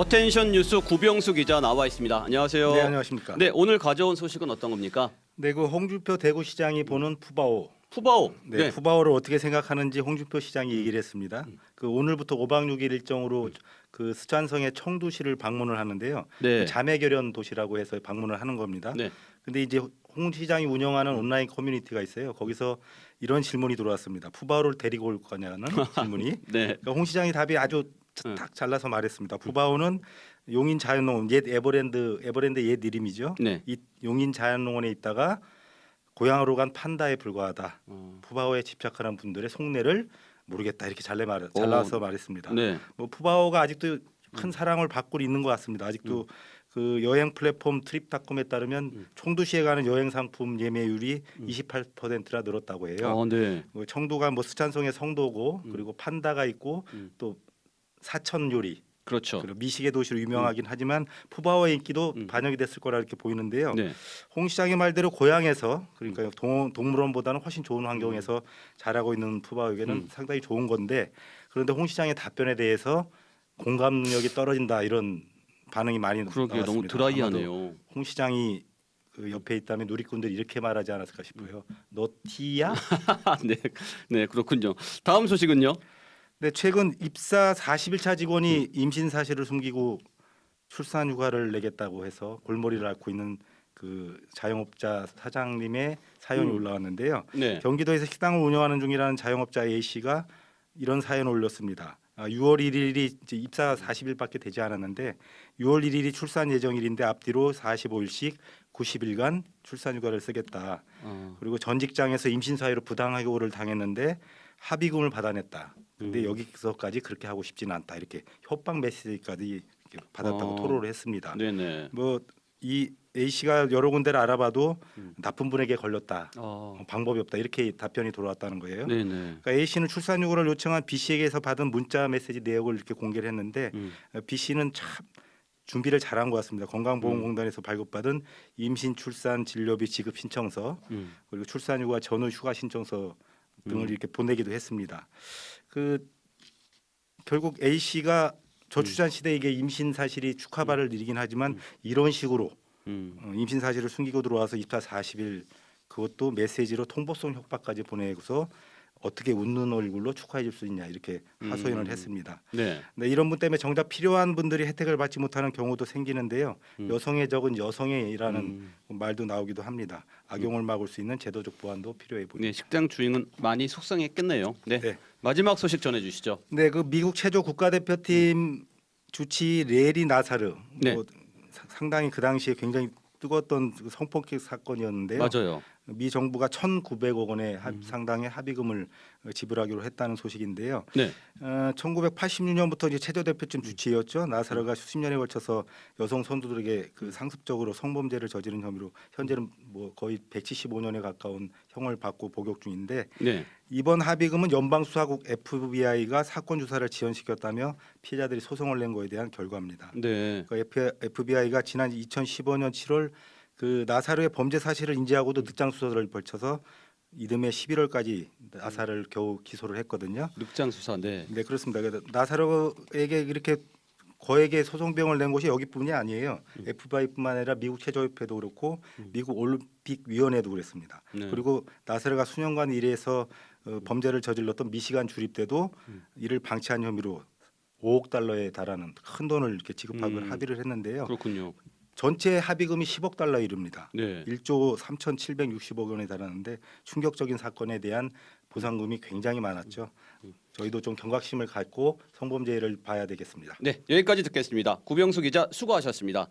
어텐션 뉴스 구병수 기자 나와 있습니다. 안녕하세요. 네, 안녕하십니까. 네, 오늘 가져온 소식은 어떤 겁니까? 네, 그 홍준표 대구시장이 보는 푸바오. 푸바오. 네, 푸바오를 어떻게 생각하는지 홍준표 시장이 얘기를 했습니다. 그 오늘부터 5박 6일 일정으로 그 스촨성의 청두시를 방문을 하는데요. 네. 그 자매결연 도시라고 해서 방문을 하는 겁니다. 네. 근데 이제 홍 시장이 운영하는 온라인 커뮤니티가 있어요. 거기서 이런 질문이 들어왔습니다. 푸바오를 데리고 올 거냐는 질문이. 네. 그러니까 홍 시장이 답이 아주 딱 잘라서 말했습니다. 푸바오는 용인 자연농원 옛 에버랜드 옛 이름이죠. 네. 이 용인 자연농원에 있다가 고향으로 간 판다에 불과하다. 푸바오에 집착하는 분들의 속내를 모르겠다 이렇게 잘라서 말했습니다. 네. 뭐 푸바오가 아직도 큰 사랑을 받고 있는 것 같습니다. 아직도 그 여행 플랫폼 트립닷컴에 따르면 청두시에 가는 여행 상품 예매율이 28%나 늘었다고 해요. 네. 뭐 청두가 뭐 스촨성의 성도고 그리고 판다가 있고 또 사천 요리 그렇죠. 그리고 미식의 도시로 유명하긴 하지만 푸바오의 인기도 반영이 됐을 거라 이렇게 보이는데요. 네. 홍 시장의 말대로 고향에서 그러니까 동물원보다는 훨씬 좋은 환경에서 자라고 있는 푸바오에게는 상당히 좋은 건데 그런데 홍 시장의 답변에 대해서 공감 능력이 떨어진다 이런 반응이 많이 그러게요. 나왔습니다. 너무 드라이하네요. 홍 시장이 그 옆에 있다면 누리꾼들이 이렇게 말하지 않았을까 싶어요. 너 티야? 네. 네, 그렇군요. 다음 소식은요? 네, 최근 입사 40일차 직원이 임신 사실을 숨기고 출산 휴가를 내겠다고 해서 골머리를 앓고 있는 그 자영업자 사장님의 사연이 올라왔는데요. 네. 경기도에서 식당을 운영하는 중이라는 자영업자 A 씨가 이런 사연을 올렸습니다. 6월 1일이 이제 입사 40일밖에 되지 않았는데 6월 1일이 출산 예정일인데 앞뒤로 45일씩 90일간 출산 휴가를 쓰겠다. 그리고 전 직장에서 임신 사유로 부당해고를 당했는데 합의금을 받아냈다. 근데 여기서까지 그렇게 하고 싶지는 않다. 이렇게 협박 메시지까지 이렇게 받았다고 토로를 했습니다. 네네. 뭐 이 A 씨가 여러 군데를 알아봐도 나쁜 분에게 걸렸다. 방법이 없다. 이렇게 답변이 돌아왔다는 거예요. 네네. 그러니까 A 씨는 출산 휴가를 요청한 B 씨에게서 받은 문자 메시지 내역을 이렇게 공개를 했는데 B 씨는 참 준비를 잘한 것 같습니다. 건강보험공단에서 발급받은 임신 출산 진료비 지급 신청서 그리고 출산 휴가 전후 휴가 신청서 등을 이렇게 보내기도 했습니다. 그 결국 A 씨가 저출산 시대에게 임신 사실이 축하발을 드리긴 하지만 이런 식으로 임신 사실을 숨기고 들어와서 입사 40일 그것도 메시지로 통보성 협박까지 보내고서 어떻게 웃는 얼굴로 축하해 줄 수 있냐 이렇게 하소연을 했습니다. 네. 네, 이런 분 때문에 정작 필요한 분들이 혜택을 받지 못하는 경우도 생기는데요. 여성의 적은 여성의라는 말도 나오기도 합니다. 악용을 막을 수 있는 제도적 보완도 필요해 보입니다. 네, 식당 주인은 많이 속상했겠네요. 네. 네. 마지막 소식 전해 주시죠. 네, 그 미국 체조 국가대표팀 주치 레리 나사르 네. 뭐 상당히 그 당시에 굉장히 뜨거웠던 그 성폭행 사건이었는데요. 맞아요. 미 정부가 1,900억 원의 상당의 합의금을 지불하기로 했다는 소식인데요. 네. 1986년부터 이제 체조 대표팀 주치였죠. 나사르가 수십 년에 걸쳐서 여성 선수들에게 그 상습적으로 성범죄를 저지른 혐의로 현재는 뭐 거의 175년에 가까운 형을 받고 복역 중인데 네. 이번 합의금은 연방수사국 FBI가 사건 조사를 지연시켰다며 피해자들이 소송을 낸 거에 대한 결과입니다. 네. FBI가 지난 2015년 7월 그 나사르의 범죄 사실을 인지하고도 늦장 수사를 벌쳐서 이듬해 11월까지 나사르를 겨우 기소를 했거든요. 늑장 수사. 네. 네, 그렇습니다. 그래서 나사르에게 이렇게 거액의 소송비용을 낸 곳이 여기뿐이 아니에요. FBI뿐만 아니라 미국 체조협회도 그렇고 미국 올림픽 위원회도 그랬습니다. 네. 그리고 나사르가 수년간 일해서 범죄를 저질렀던 미시간 주립대도 이를 방치한 혐의로 5억 달러에 달하는 큰 돈을 이렇게 지급하기로 합의를 했는데요. 그렇군요. 전체 합의금이 10억 달러에 이릅니다. 네. 1조 3,760억 원에 달하는데 충격적인 사건에 대한 보상금이 굉장히 많았죠. 저희도 좀 경각심을 갖고 성범죄를 봐야 되겠습니다. 네, 여기까지 듣겠습니다. 구병수 기자 수고하셨습니다.